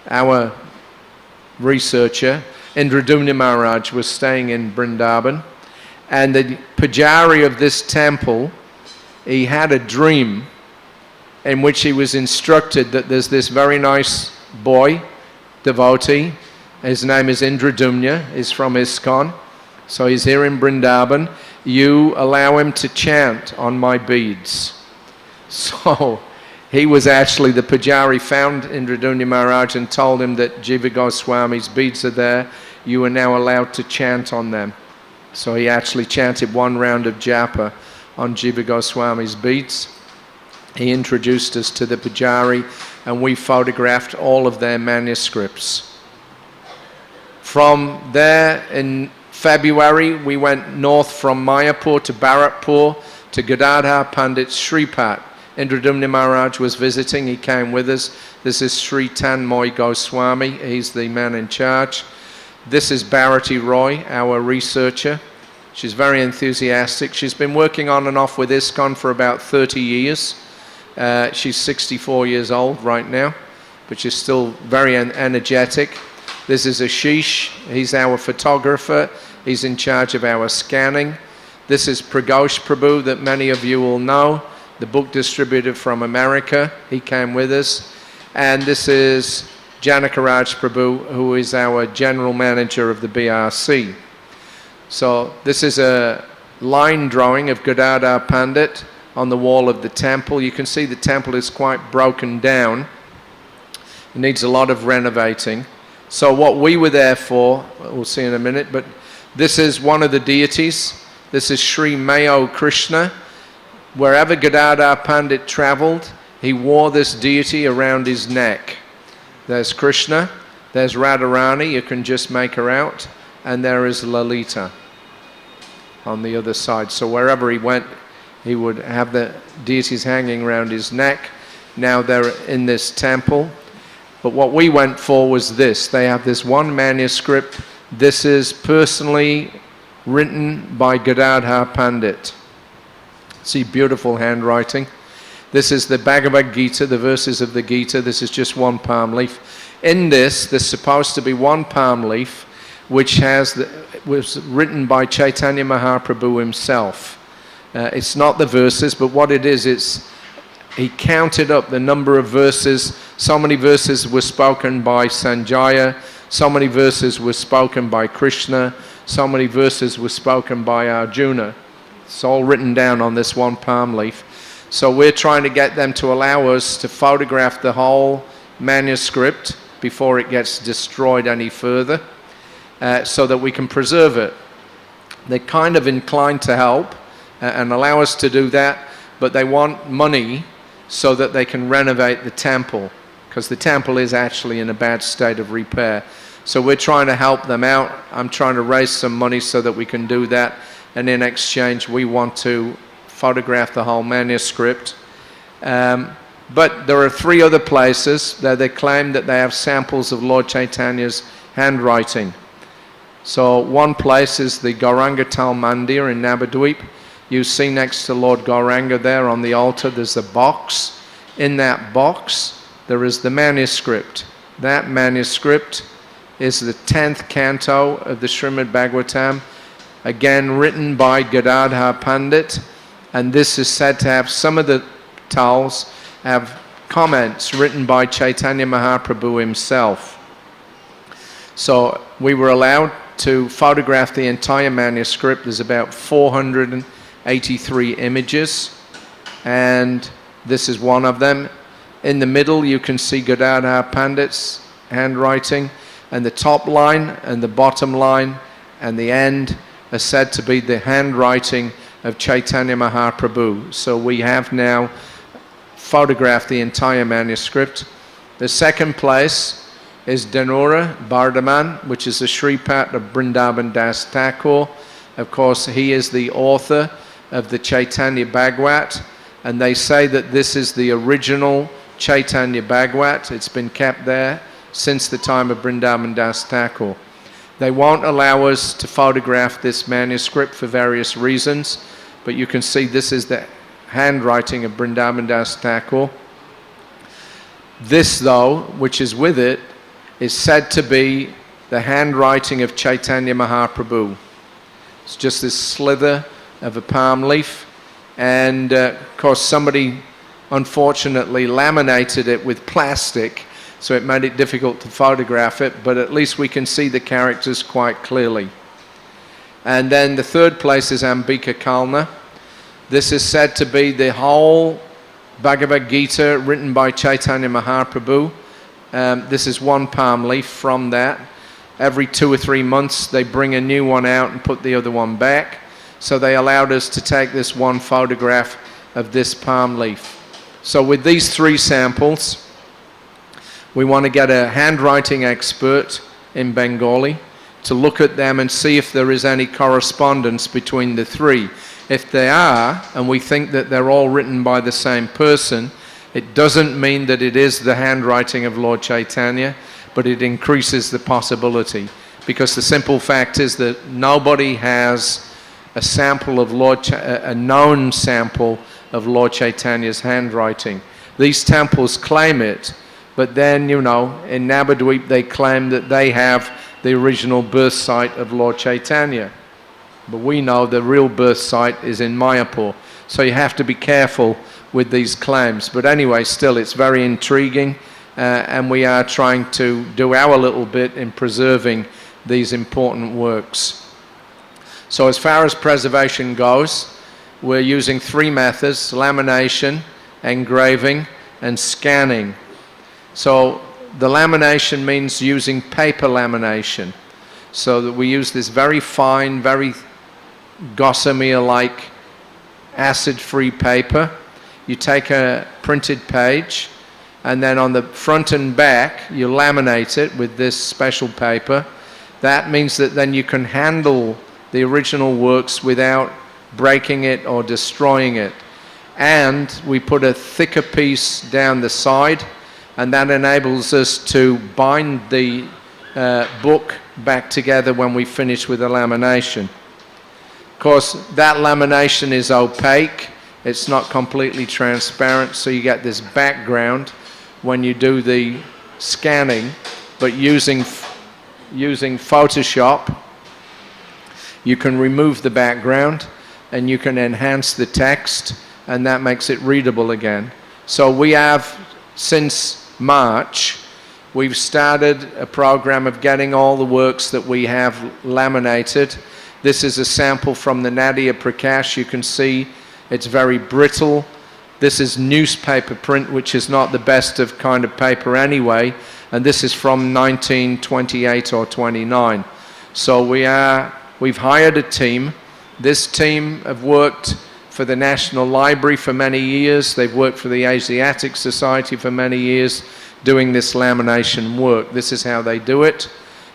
our researcher, Indradumna Maharaj was staying in Vrindavan, and the pujari of this temple, he had a dream in which he was instructed that there's this very nice boy, devotee, his name is Indradumna, he's from ISKCON, so he's here in Vrindavan. You allow him to chant on my beads. So he was actually, the pujari found Indradumna Maharaj and told him that Jiva Goswami's beads are there. You are now allowed to chant on them. So he actually chanted one round of japa on Jiva Goswami's beads. He introduced us to the pujari, and we photographed all of their manuscripts. From there in February, we went north from Mayapur to Bharatpur to Gadadhar Pandit Sripat. Indradumna Maharaj was visiting, he came with us. This is Sri Tanmoy Goswami, he's the man in charge. This is Bharati Roy, our researcher. She's very enthusiastic. She's been working on and off with ISKCON for about 30 years. She's 64 years old right now, but she's still very energetic. This is Ashish, he's our photographer. He's in charge of our scanning. This is Pragosh Prabhu that many of you will know, the book distributor from America. He came with us. And this is Janakaraj Prabhu, who is our general manager of the BRC. So this is a line drawing of Gadadhar Pandit on the wall of the temple. You can see the temple is quite broken down. It needs a lot of renovating. So what we were there for, we'll see in a minute, but this is one of the deities. This is Sri Mayo Krishna. Wherever Gadadhar Pandit traveled, he wore this deity around his neck. There's Krishna, there's Radharani, you can just make her out, and there is Lalita on the other side. So wherever he went, he would have the deities hanging around his neck. Now they're in this temple. But what we went for was this. They have this one manuscript. This is personally written by Gadadhar Pandit. See, beautiful handwriting. This is the Bhagavadgita, the verses of the Gita. This is just one palm leaf. In this, there's supposed to be one palm leaf which was written by Chaitanya Mahaprabhu himself. It's not the verses, but what it is, he counted up the number of verses. So many verses were spoken by Sanjaya, so many verses were spoken by Krishna, so many verses were spoken by Arjuna. It's all written down on this one palm leaf. So we're trying to get them to allow us to photograph the whole manuscript before it gets destroyed any further, so that we can preserve it. They're kind of inclined to help and allow us to do that, but they want money so that they can renovate the temple, because the temple is actually in a bad state of repair. So we're trying to help them out. I'm trying to raise some money so that we can do that, and in exchange we want to photograph the whole manuscript. But there are 3 other places that they claim that they have samples of Lord Chaitanya's handwriting. So one place is the Gauranga Tal Mandir in Navadvip. You see next to Lord Gauranga there on the altar, there's a box. In that box, there is the manuscript. That manuscript is the 10th canto of the Srimad-Bhagavatam, again written by Gadadhar Pandit, and this is said to have, some of the tals have comments written by Chaitanya Mahaprabhu himself. So we were allowed to photograph the entire manuscript. There's about 483 images, and this is one of them. In the middle you can see Gadadhar Pandit's handwriting, and the top line and the bottom line and the end are said to be the handwriting of Chaitanya Mahaprabhu. So we have now photographed the entire manuscript. The second place is Danura Bardhaman, which is the Shripat of Vrindavan Das Thakur. Of course, he is the author of the Chaitanya Bhagavat, and they say that this is the original Chaitanya Bhagavat. It's been kept there since the time of Vrindavan Das Thakur. They won't allow us to photograph this manuscript for various reasons, but you can see this is the handwriting of Vrindavan Das Thakur. This, though, which is with it, is said to be the handwriting of Chaitanya Mahaprabhu. It's just this slither of a palm leaf, and of course somebody unfortunately laminated it with plastic, so it made it difficult to photograph it, but at least we can see the characters quite clearly. And then the third place is Ambika Kalna. This is said to be the whole Bhagavadgita written by Chaitanya Mahaprabhu. This is one palm leaf from that. Every 2 or 3 months they bring a new one out and put the other one back. So they allowed us to take this one photograph of this palm leaf. So with these 3 samples, we want to get a handwriting expert in Bengali to look at them and see if there is any correspondence between the 3. If they are, and we think that they're all written by the same person, it doesn't mean that it is the handwriting of Lord Chaitanya, but it increases the possibility. Because the simple fact is that nobody has a sample of a known sample of Lord Chaitanya's handwriting. These temples claim it, but then, you know, in Navadvip they claim that they have the original birth site of Lord Chaitanya. But we know the real birth site is in Mayapur. So you have to be careful with these claims. But anyway, still, it's very intriguing, and we are trying to do our little bit in preserving these important works. So as far as preservation goes, we're using 3 methods: lamination, engraving, and scanning. So the lamination means using paper lamination. So that we use this very fine, very gossamer-like acid-free paper. You take a printed page, and then on the front and back you laminate it with this special paper. That means that then you can handle the original works without breaking it or destroying it. And we put a thicker piece down the side, and that enables us to bind the book back together when we finish with the lamination. Of course, that lamination is opaque. It's not completely transparent, so you get this background when you do the scanning. But using Photoshop, you can remove the background and you can enhance the text, and that makes it readable again. So we have, since March, we've started a program of getting all the works that we have laminated. This is a sample from the Nadia Prakash. You can see it's very brittle, This is newspaper print, which is not the best of kind of paper anyway, and this is from 1928 or 29. So we've hired a team. This team have worked for the National Library for many years. They've worked for the Asiatic Society for many years doing this lamination work. This is how they do it.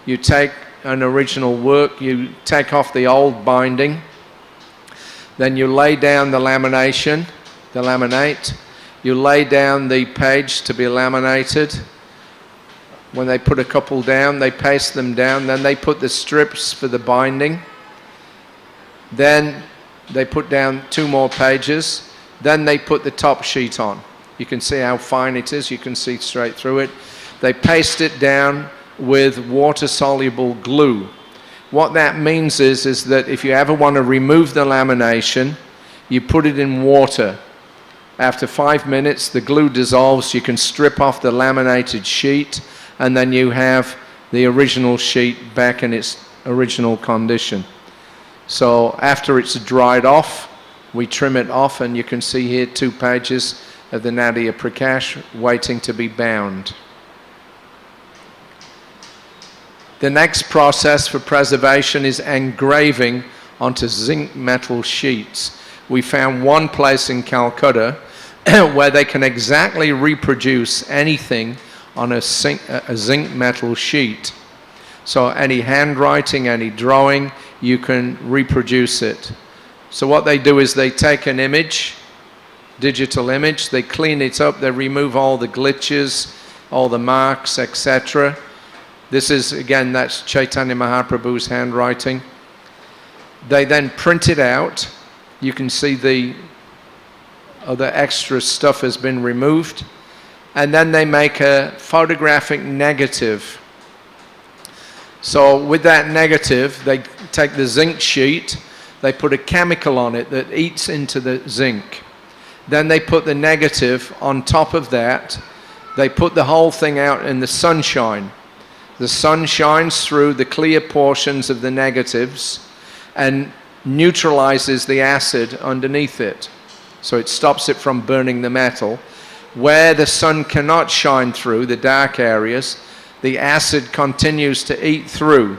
You take an original work, you take off the old binding, then you lay down the lamination, the laminate, you lay down the page to be laminated. When they put a couple down, they paste them down, then they put the strips for the binding, then they put down 2 more pages, then they put the top sheet on. You can see how fine it is, you can see straight through it. They paste it down with water-soluble glue. What that means is that if you ever want to remove the lamination, you put it in water. After 5 minutes, the glue dissolves, you can strip off the laminated sheet, and then you have the original sheet back in its original condition. So after it's dried off, we trim it off, and you can see here 2 pages of the Nadia Prakash waiting to be bound. The next process for preservation is engraving onto zinc metal sheets. We found one place in Calcutta where they can exactly reproduce anything on a zinc metal sheet. So any handwriting, any drawing, you can reproduce it. So what they do is they take an image, digital image, they clean it up, they remove all the glitches, all the marks, etc. This is, again, that's Chaitanya Mahaprabhu's handwriting. They then print it out. You can see the other extra stuff has been removed. And then they make a photographic negative. So with that negative, they take the zinc sheet, they put a chemical on it that eats into the zinc. Then they put the negative on top of that. They put the whole thing out in the sunshine. The sun shines through the clear portions of the negatives and neutralizes the acid underneath it. So it stops it from burning the metal. Where the sun cannot shine through, the dark areas, the acid continues to eat through.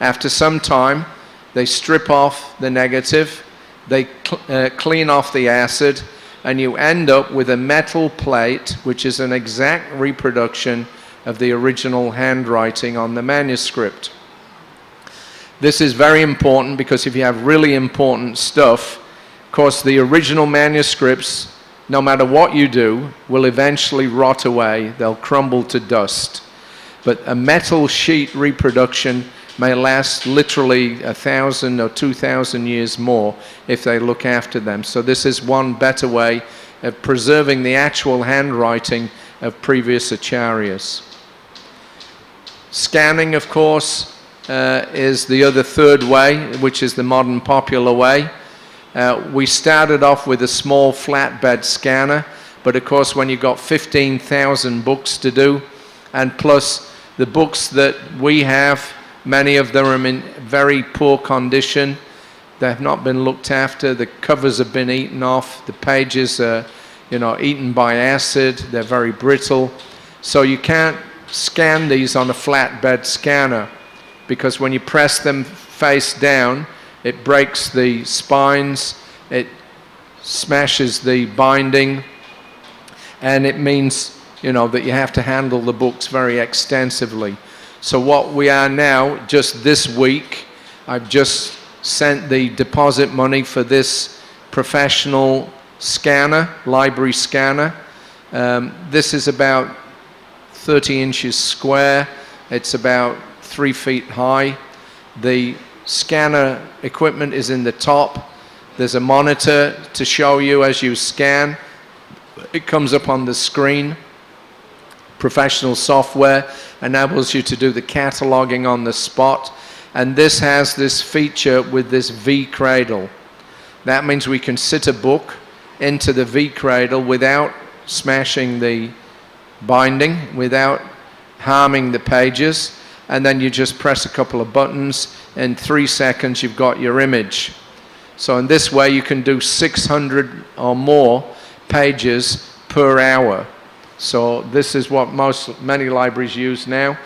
After some time, they strip off the negative, they clean off the acid, and you end up with a metal plate, which is an exact reproduction of the original handwriting on the manuscript. This is very important because if you have really important stuff, of course the original manuscripts, no matter what you do, will eventually rot away, they'll crumble to dust. But a metal sheet reproduction may last literally 1,000 or 2,000 years more if they look after them. So this is one better way of preserving the actual handwriting of previous acharyas. Scanning, of course, is the other third way, which is the modern popular way. We started off with a small flatbed scanner, but of course when you've got 15,000 books to do, and plus the books that we have, many of them are in very poor condition. They have not been looked after. The covers have been eaten off. The pages are, eaten by acid. They're very brittle. So you can't scan these on a flatbed scanner because when you press them face down, it breaks the spines, it smashes the binding, and it means, that you have to handle the books very extensively. So what we are now, just this week, I've just sent the deposit money for this professional scanner, library scanner. This is about 30 inches square. It's about 3 feet high. The scanner equipment is in the top. There's a monitor to show you as you scan. It comes up on the screen. Professional software enables you to do the cataloging on the spot. And this has this feature with this V cradle. That means we can sit a book into the V cradle without smashing the binding, without harming the pages, and then you just press a couple of buttons. In 3 seconds you've got your image. So in this way you can do 600 or more pages per hour. So this is what many libraries use now.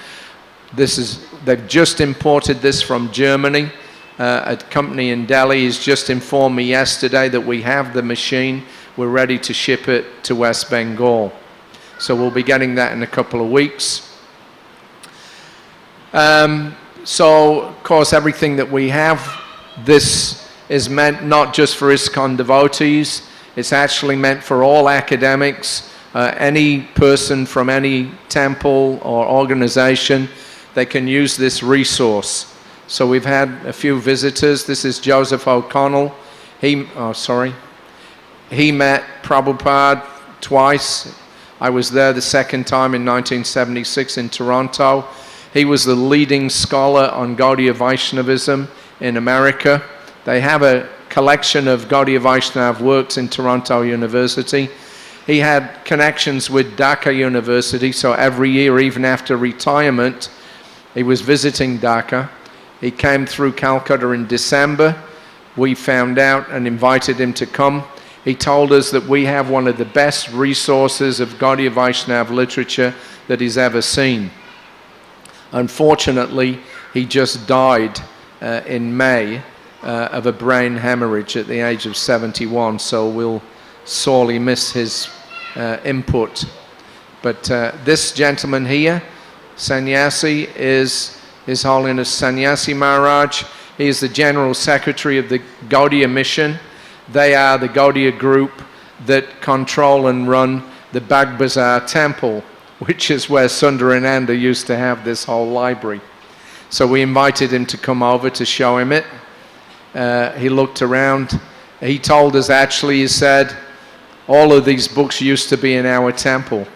They've just imported this from Germany. A company in Delhi has just informed me yesterday that we have the machine. We're ready to ship it to West Bengal. So we'll be getting that in a couple of weeks. So, of course, everything that we have, this is meant not just for ISKCON devotees. It's actually meant for all academics, any person from any temple or organization. They can use this resource. So we've had a few visitors. This is Joseph O'Connell. He met Prabhupada twice. I was there the second time in 1976 in Toronto. He was the leading scholar on Gaudiya Vaishnavism in America. They have a collection of Gaudiya Vaishnava works in Toronto University. He had connections with Dhaka University, so every year, even after retirement, he was visiting Dhaka. He came through Calcutta in December. We found out and invited him to come. He told us that we have one of the best resources of Gaudiya Vaishnava literature that he's ever seen. Unfortunately, he just died in May of a brain hemorrhage at the age of 71, so we'll sorely miss his input. But this gentleman here, Sannyasi, is His Holiness Sannyasi Maharaj. He is the General Secretary of the Gaudiya Mission. They are the Gaudiya group that control and run the Bag Bazaar temple, which is where Sundarananda used to have this whole library. So we invited him to come over to show him it. He looked around. He told us actually, he said, all of these books used to be in our temple,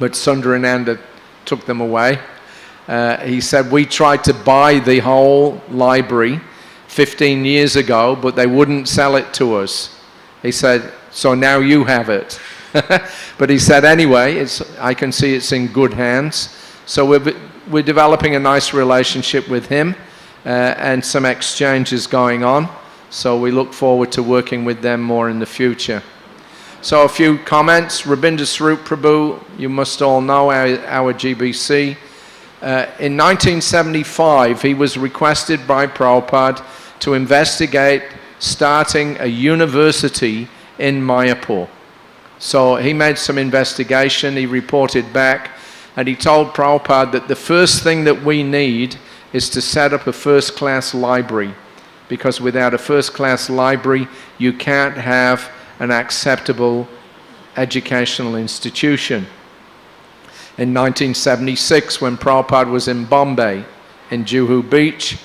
but Sundarananda took them away. He said, we tried to buy the whole library 15 years ago, but they wouldn't sell it to us. He said, so now you have it. But he said, anyway, I can see it's in good hands. So we're developing a nice relationship with him and some exchanges going on. So we look forward to working with them more in the future. So a few comments. Rabindra Sauri Prabhu, you must all know our GBC. In 1975, he was requested by Prabhupada to investigate starting a university in Mayapur. So he made some investigation, he reported back, and he told Prabhupada that the first thing that we need is to set up a first-class library, because without a first-class library, you can't have an acceptable educational institution. In 1976, when Prabhupada was in Bombay, in Juhu Beach,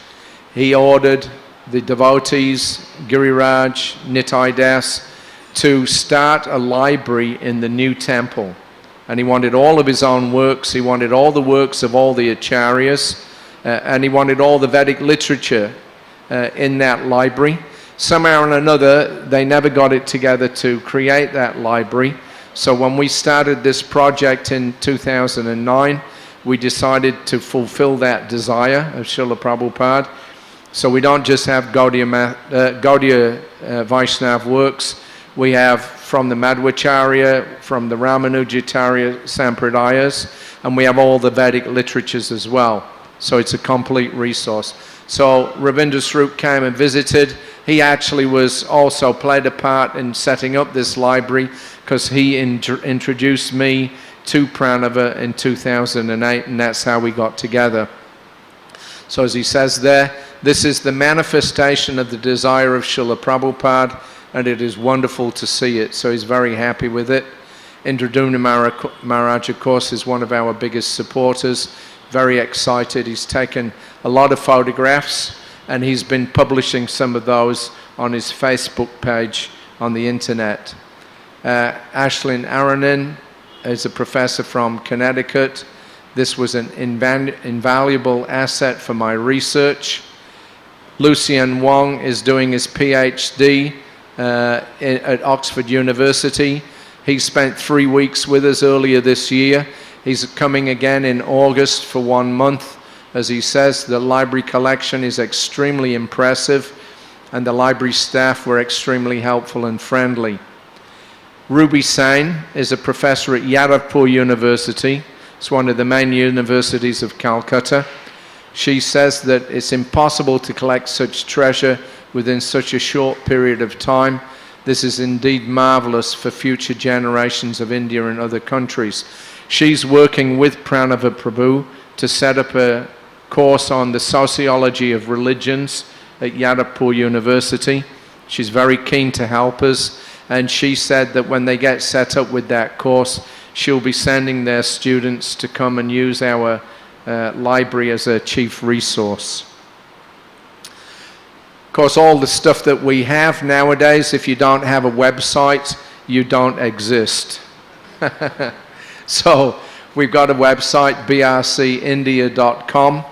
he ordered the devotees, Giriraj, Nitai Das, to start a library in the new temple. And he wanted all of his own works, he wanted all the works of all the acharyas, and he wanted all the Vedic literature in that library. Somehow or another, they never got it together to create that library. So when we started this project in 2009, we decided to fulfill that desire of Srila Prabhupada. So we don't just have Gaudiya Vaishnava works. We have from the Madhvacharya, from the Ramanujacharya Sampradayas, and we have all the Vedic literatures as well. So it's a complete resource. So Rabindra Sauri came and visited. He actually was also played a part in setting up this library, because he introduced me to Pranava in 2008, and that's how we got together. So as he says there, this is the manifestation of the desire of Srila Prabhupada, and it is wonderful to see it. So he's very happy with it. Indradumna Maharaj, of course, is one of our biggest supporters. Very excited. He's taken a lot of photographs, and he's been publishing some of those on his Facebook page on the internet. Ashlyn Aranin is a professor from Connecticut. This was an invaluable asset for my research. Lucien Wang is doing his PhD at Oxford University. He spent 3 weeks with us earlier this year. He's coming again in August for 1 month. As he says, the library collection is extremely impressive, and the library staff were extremely helpful and friendly. Ruby Sain is a professor at Yadavpur University. It's one of the main universities of Calcutta. She says that it's impossible to collect such treasure within such a short period of time. This is indeed marvelous for future generations of India and other countries. She's working with Pranava Prabhu to set up a course on the sociology of religions at Yadavpur University. She's very keen to help us, and she said that when they get set up with that course, she'll be sending their students to come and use our library as a chief resource. Of course, all the stuff that we have nowadays, if you don't have a website, you don't exist. So we've got a website, brcindia.com.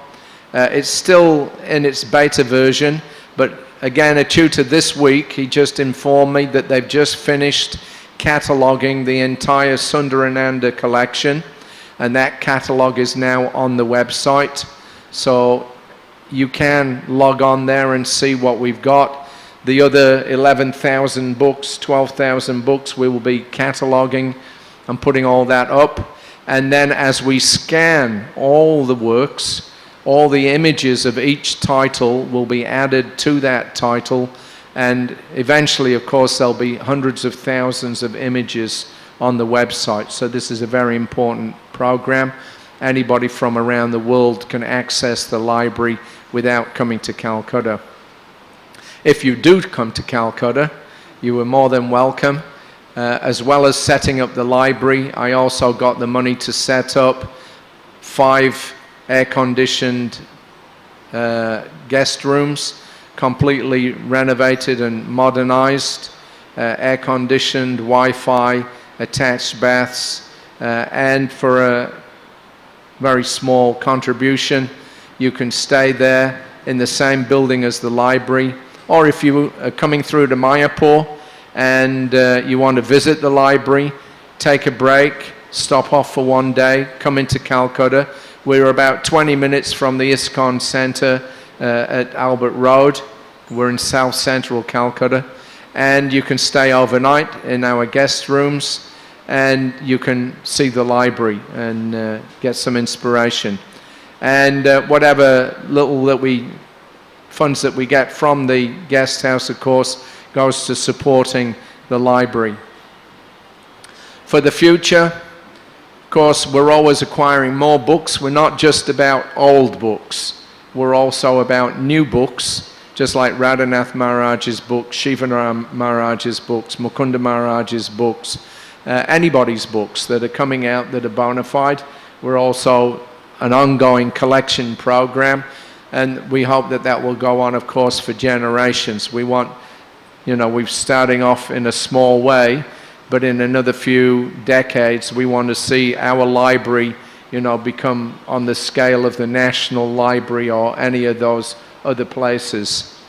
It's still in its beta version, but again, a tutor this week, he just informed me that they've just finished cataloging the entire Sundarananda collection, and that catalog is now on the website. So you can log on there and see what we've got. The other 11,000 books, 12,000 books, we will be cataloging and putting all that up. And then as we scan all the works, all the images of each title will be added to that title, and eventually, of course, there'll be hundreds of thousands of images on the website. So this is a very important program. Anybody from around the world can access the library without coming to Calcutta. If you do come to Calcutta, you are more than welcome. As well as setting up the library, I also got the money to set up 5 air-conditioned guest rooms, completely renovated and modernized, air-conditioned, Wi-Fi, attached baths, and for a very small contribution, you can stay there in the same building as the library. Or if you are coming through to Mayapur and you want to visit the library, take a break, stop off for one day, come into Calcutta. We're about 20 minutes from the ISKCON Center at Albert Road. We're in South Central Calcutta. And you can stay overnight in our guest rooms, and you can see the library and get some inspiration. And whatever little funds that we get from the guest house, of course, goes to supporting the library. For the future, of course, we're always acquiring more books. We're not just about old books. We're also about new books, just like Radhanath Maharaj's books, Shivanam Maharaj's books, Mukunda Maharaj's books, anybody's books that are coming out that are bona fide. We're also an ongoing collection program, and we hope that that will go on, of course, for generations. We want, we're starting off in a small way, but in another few decades, we want to see our library, become on the scale of the National Library or any of those other places.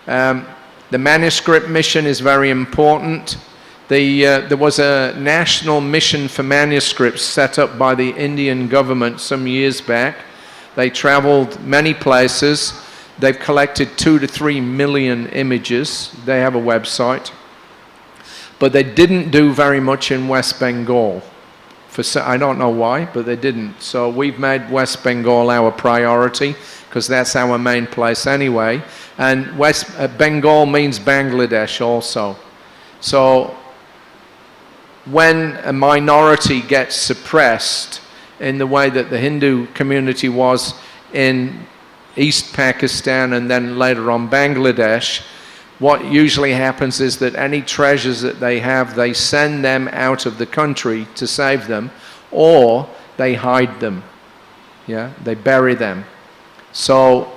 The Manuscript Mission is very important. There was a national mission for manuscripts set up by the Indian government some years back. They traveled many places. They've collected 2 to 3 million images. They have a website. But they didn't do very much in West Bengal. I don't know why, but they didn't. So we've made West Bengal our priority, because that's our main place anyway. And West Bengal means Bangladesh also. So when a minority gets suppressed in the way that the Hindu community was in East Pakistan and then later on Bangladesh, what usually happens is that any treasures that they have, they send them out of the country to save them, or they hide them. Yeah, they bury them. So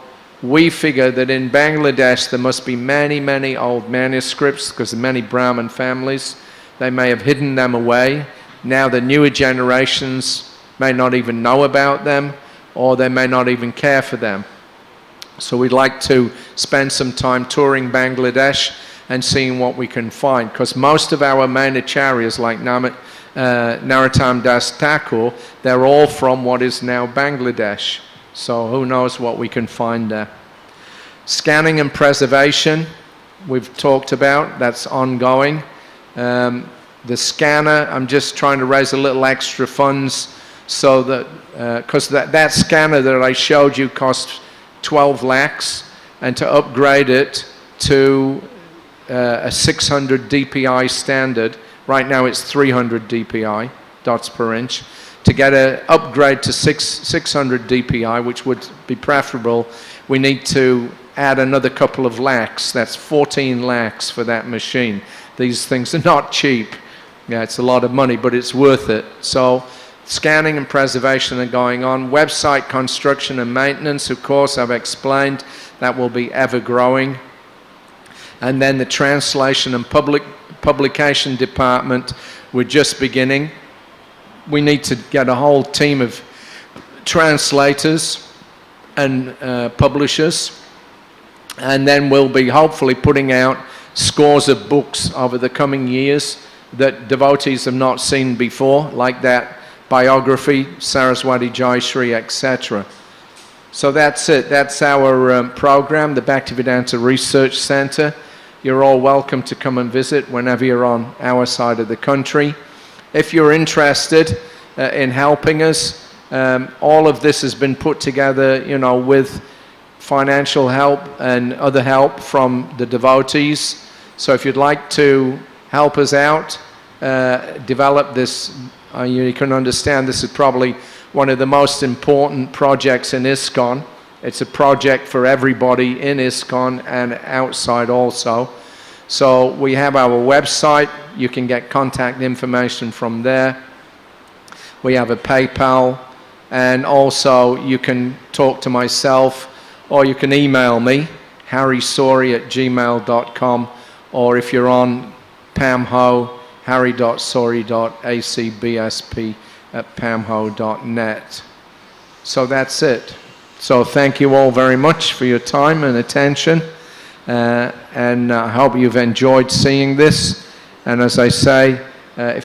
we figure that in Bangladesh there must be many, many old manuscripts, because of many Brahmin families. They may have hidden them away. Now the newer generations may not even know about them, or they may not even care for them. So we'd like to spend some time touring Bangladesh and seeing what we can find, because most of our main acharyas, like Narottam Das Thakur, they're all from what is now Bangladesh. So who knows what we can find there. Scanning and preservation, we've talked about, that's ongoing. The scanner, I'm just trying to raise a little extra funds so that, because that scanner that I showed you cost 12 lakhs, and to upgrade it to a 600 dpi standard, right now it's 300 dpi, dots per inch. To get an upgrade to 600 dpi, which would be preferable, we need to add another couple of lakhs. That's 14 lakhs for that machine. These things are not cheap. Yeah, it's a lot of money, but it's worth it. So scanning and preservation are going on. Website construction and maintenance, of course, I've explained, that will be ever growing. And then the translation and publication department, we're just beginning. We need to get a whole team of translators and publishers, and then we'll be hopefully putting out scores of books over the coming years that devotees have not seen before, like that biography, Saraswati Jayashree, etc. So that's it. That's our program, the Bhaktivedanta Research Center. You're all welcome to come and visit whenever you're on our side of the country. If you're interested in helping us, all of this has been put together, you know, with financial help and other help from the devotees. So if you'd like to help us out, develop this, you can understand this is probably one of the most important projects in ISKCON. It's a project for everybody in ISKCON and outside also. So we have our website. You can get contact information from there. We have a PayPal, and also you can talk to myself, or you can email me, harrysauri@gmail.com, or if you're on PamHo, harry.sauri.acbsp@pamho.net. So that's it. So thank you all very much for your time and attention, and I hope you've enjoyed seeing this. And as I say, if